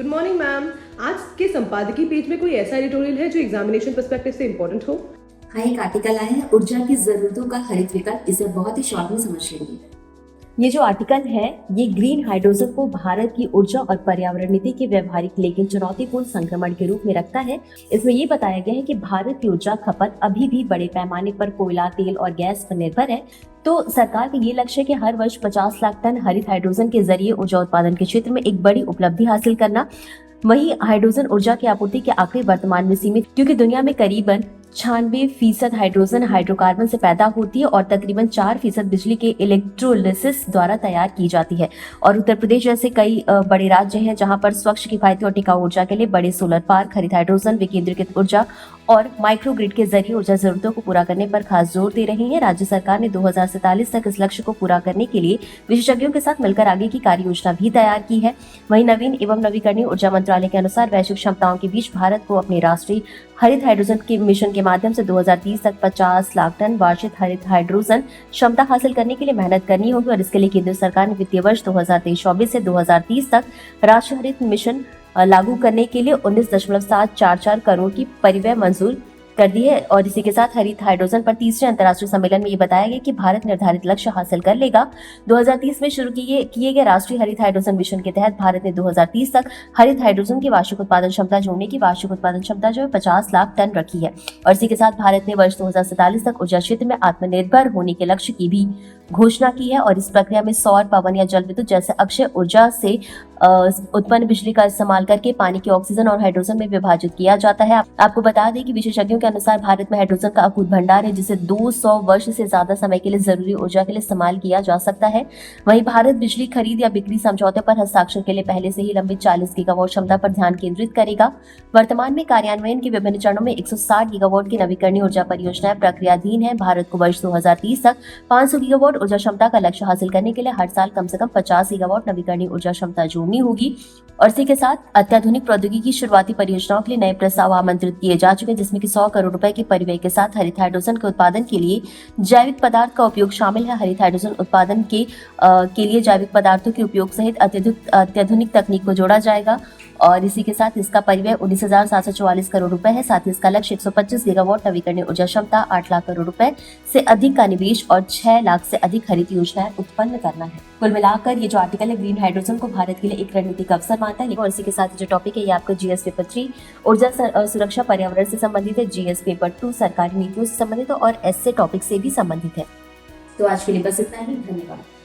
Good morning ma'am. आज के संपादकीय पेज में कोई ऐसा एडिटोरियल है जो एग्जामिनेशन पर्सपेक्टिव से इम्पोर्टेंट हो? हाँ, एक आर्टिकल आया है ऊर्जा की जरूरतों का हरित विकल्प। इसे बहुत ही शॉर्ट में समझ लेंगे। ये जो आर्टिकल है ये ग्रीन हाइड्रोजन को भारत की ऊर्जा और पर्यावरण नीति के व्यवहारिक लेकिन चुनौतीपूर्ण संक्रमण के रूप में रखता है। इसमें ये बताया गया है कि भारत की ऊर्जा खपत अभी भी बड़े पैमाने पर कोयला, तेल और गैस पर निर्भर है। तो सरकार का ये लक्ष्य है कि हर वर्ष 50 लाख टन हरित हाइड्रोजन के जरिए ऊर्जा उत्पादन के क्षेत्र में एक बड़ी उपलब्धि हासिल करना। वहीं हाइड्रोजन ऊर्जा की आपूर्ति के आंकड़े वर्तमान में सीमित, क्योंकि दुनिया में करीबन 96% हाइड्रोजन हाइड्रोकार्बन से पैदा होती है और तकरीबन 4% बिजली के इलेक्ट्रोलिसिस द्वारा तैयार की जाती है। और उत्तर प्रदेश जैसे कई बड़े राज्य हैं जहां पर स्वच्छ, किफायती और टिकाऊ ऊर्जा के लिए बड़े सोलर पार्क, हरित हाइड्रोजन, विकेंद्रीकृत ऊर्जा और माइक्रो ग्रिड के जरिए ऊर्जा जरूरतों को पूरा करने पर खास जोर दे रही है। राज्य सरकार ने 2047 तक इस लक्ष्य को पूरा करने के लिए विशेषज्ञों के साथ मिलकर आगे की कार्य योजना भी तैयार की है। वहीं नवीन एवं नवीकरणीय ऊर्जा मंत्रालय के अनुसार वैश्विक क्षमताओं के बीच भारत को अपने राष्ट्रीय हरित हाइड्रोजन के मिशन के माध्यम से 2030 तक 50 लाख टन वार्षिक हरित हाइड्रोजन क्षमता हासिल करने के लिए मेहनत करनी होगी। और इसके लिए केंद्र सरकार ने वित्तीय वर्ष 2023-24 से 2030 तक राष्ट्रीय हरित मिशन लागू करने के लिए 19.744 करोड़ की परिव्यय मंजूर कर दी है। और इसी के साथ हरित हाइड्रोजन पर तीसरे अंतर्राष्ट्रीय सम्मेलन में ये बताया गया कि भारत निर्धारित लक्ष्य हासिल कर लेगा। 2030 में शुरू किए गए राष्ट्रीय हरित हाइड्रोजन मिशन के तहत भारत ने 2030 तक हरित हाइड्रोजन की वार्षिक उत्पादन क्षमता जोड़ने की वार्षिक उत्पादन क्षमता जो है 50 लाख टन रखी है। और इसी के साथ भारत ने वर्ष 2047 तक ऊर्जा क्षेत्र में आत्मनिर्भर होने के लक्ष्य की भी घोषणा की है। और इस प्रक्रिया में सौर, पवन या जल विद्युत जैसे अक्षय ऊर्जा से उत्पन्न बिजली का इस्तेमाल करके पानी के ऑक्सीजन और हाइड्रोजन में विभाजित किया जाता है। आपको बता दें कि विशेषज्ञों के अनुसार भारत में हाइड्रोजन का अकूत भंडार है, जिसे 200 वर्ष से ज्यादा समय के लिए जरूरी ऊर्जा के लिए इस्तेमाल किया जा सकता है। वहीं भारत बिजली खरीद या बिक्री समझौते पर हस्ताक्षर के लिए पहले से ही लंबित 40 गीगावाट क्षमता पर ध्यान केंद्रित करेगा। वर्तमान में कार्यान्वयन के विभिन्न चरणों में 160 गीगावाट की नवीकरणीय ऊर्जा परियोजनाएं प्रक्रियाधीन है। भारत को वर्ष 2030 तक 500 गीगावाट ऊर्जा क्षमता का लक्ष्य हासिल करने के लिए हर साल कम से कम 50 गीगावाट नवीकरणीय ऊर्जा क्षमता जोड़नी होगी। और इसी के साथ अत्याधुनिक प्रौद्योगिकी की शुरुआती परियोजनाओं के लिए नए प्रस्ताव आमंत्रित किए जा चुके हैं, जिसमें कि 100 करोड़ रुपए के परिव्यय के साथ हरित हाइड्रोजन के उत्पादन के लिए जैविक पदार्थ का उपयोग शामिल है। हरित हाइड्रोजन उत्पादन के लिए जैविक पदार्थों के उपयोग सहित अत्याधुनिक तकनीक को जोड़ा जाएगा। और इसी के साथ इसका परिव्यय 19,744 करोड़ रुपए है। साथ ही इसका लक्ष्य 125 गीगावाट नवीकरणीय ऊर्जा क्षमता, 8 लाख करोड़ रुपए से अधिक का निवेश और 6 लाख से अधिक हरित योजनाएं उत्पन्न करना है। कुल मिलाकर ये जो आर्टिकल है ग्रीन हाइड्रोजन को भारत के लिए एक रणनीतिक अवसर मानता है। और इसी के साथ जो टॉपिक है ये आपका जीएस पेपर 3 ऊर्जा सुरक्षा पर्यावरण से संबंधित है, जीएस पेपर 2 सरकारी नीतियों से संबंधित और एसए टॉपिक से भी संबंधित है। तो आज के लिए बस इतना ही। धन्यवाद।